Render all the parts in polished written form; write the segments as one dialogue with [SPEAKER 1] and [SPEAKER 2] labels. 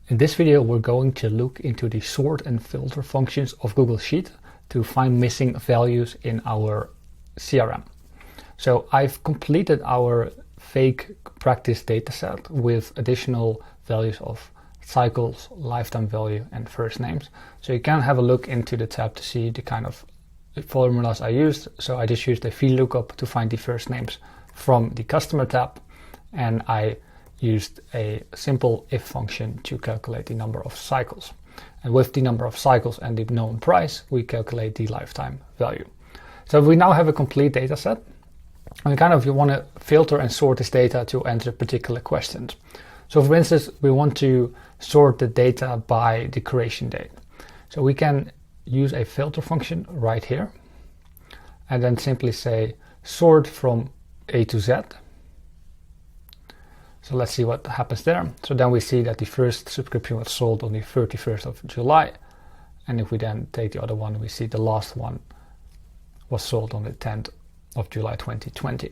[SPEAKER 1] In this video, we're going to look into the sort and filter functions of Google Sheet to find missing values in our CRM. So I've completed our fake practice dataset with additional values of cycles, lifetime value, and first names. So you can have a look into the tab to see the kind of formulas I used. So I just used a VLOOKUP to find the first names from the customer tab, and I used a simple if function to calculate the number of cycles. And with the number of cycles and the known price, we calculate the lifetime value. So we now have a complete data set, and you want to filter and sort this data to answer particular questions. So for instance, we want to sort the data by the creation date. So we can use a filter function right here, and then simply say sort from A to Z. So let's see what happens there. So then we see that the first subscription was sold on the 31st of July. And if we then take the other one, we see the last one was sold on the 10th of July 2020.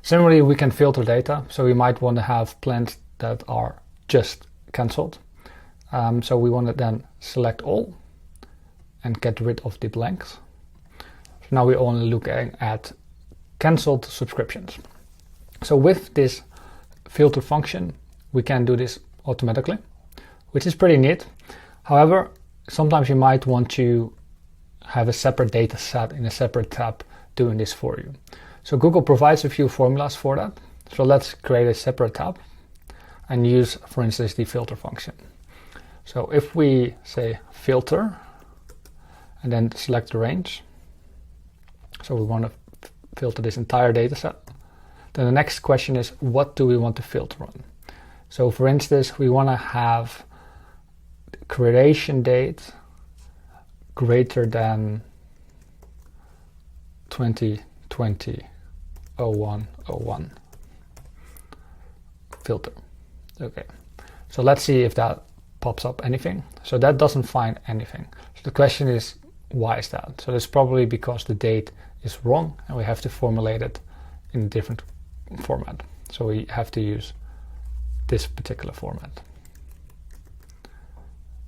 [SPEAKER 1] Similarly, we can filter data. So we might want to have plans that are just cancelled. So we want to then select all and get rid of the blanks. So now we're only looking at cancelled subscriptions. So with this filter function, we can do this automatically, which is pretty neat. However, sometimes you might want to have a separate data set in a separate tab doing this for you. So Google provides a few formulas for that. So let's create a separate tab and use, for instance, the filter function. So if we say filter and then select the range, so we want to filter this entire data set. Then the next question is, what do we want to filter on? So for instance, we want to have the creation date greater than 2020-01-01 filter. Okay, so let's see if that pops up anything. So that doesn't find anything. So the question is, why is that? So it's probably because the date is wrong and we have to formulate it in a different format. So we have to use this particular format.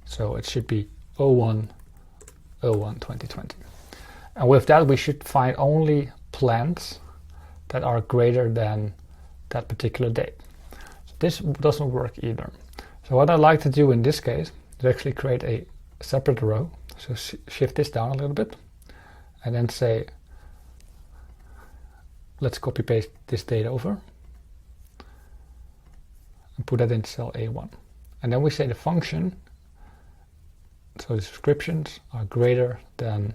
[SPEAKER 1] So it should be 01-01-2020. And with that, we should find only plans that are greater than that particular date. So this doesn't work either. So what I'd like to do in this case is actually create a separate row. So shift this down a little bit and then say, let's copy paste this data over and put that in cell A1. And then we say the function, so the subscriptions are greater than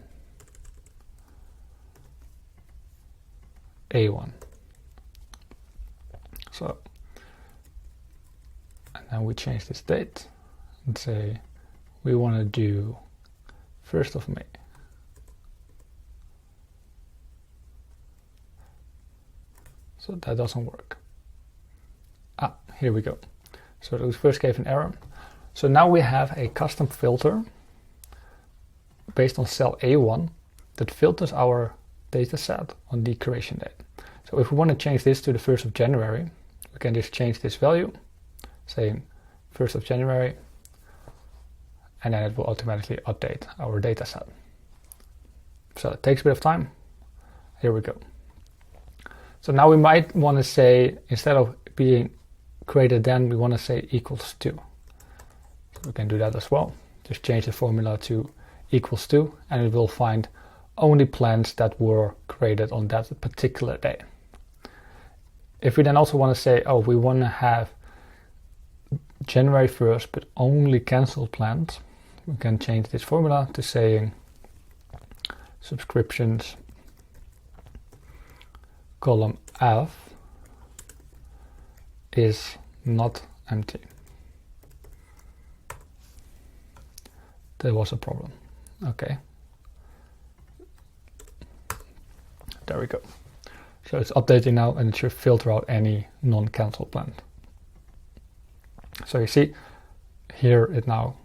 [SPEAKER 1] A1. So, and then we change this date and say we want to do 1st of May. So that doesn't work. Here we go. So it first gave an error. So now we have a custom filter based on cell A1 that filters our data set on the creation date. So if we want to change this to the 1st of January, we can just change this value, saying 1st of January, and then it will automatically update our data set. So it takes a bit of time. Here we go. So now we might want to say, instead of being greater than, we want to say equals to. So we can do that as well. Just change the formula to equals to, and it will find only plans that were created on that particular day. If we then also want to say, oh, we want to have January 1st, but only cancelled plans, we can change this formula to saying subscriptions column F is not empty. There was a problem. Okay. There we go. So it's updating now and it should filter out any non-cancelled plans. So you see, here it now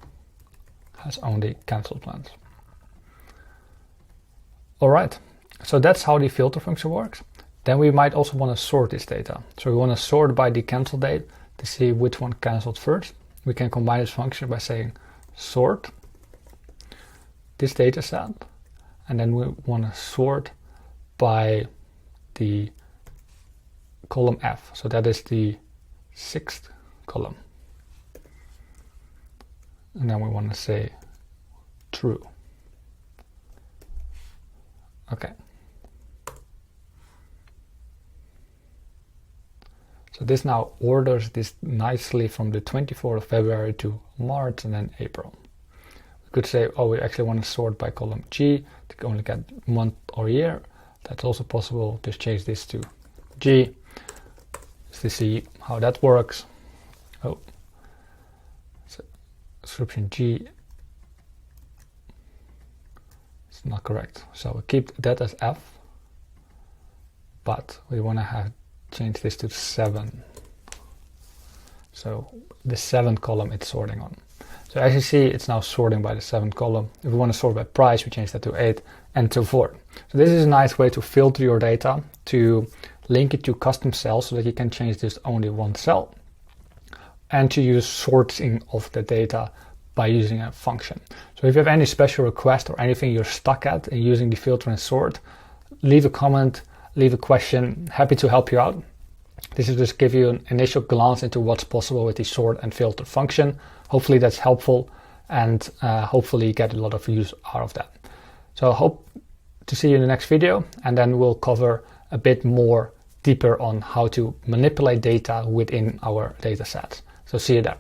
[SPEAKER 1] has only cancelled plans. All right, so that's how the filter function works. Then we might also want to sort this data. So we want to sort by the cancel date to see which one canceled first we can combine this function by saying sort this data set, and then we want to sort by the column F. So that is the 6th column. And then we want to say true. Okay. So this now orders this nicely from the 24th of February to March and then April. We could say, oh, we actually want to sort by column G to only get month or year. That's also possible. Just change this to G just to see how that works. Oh, so description G is not correct. So we keep that as F, but we want to have change this to 7. So the 7th column it's sorting on. So as you see, it's now sorting by the 7th column. If we want to sort by price, we change that to 8 and so forth. So this is a nice way to filter your data, to link it to custom cells so that you can change this only one cell, and to use sorting of the data by using a function. So if you have any special request or anything you're stuck at in using the filter and sort, leave a comment, leave a question. Happy to help you out. This will just give you an initial glance into what's possible with the sort and filter function. Hopefully that's helpful, and hopefully you get a lot of use out of that. So I hope to see you in the next video, and then we'll cover a bit more deeper on how to manipulate data within our data sets. So see you there.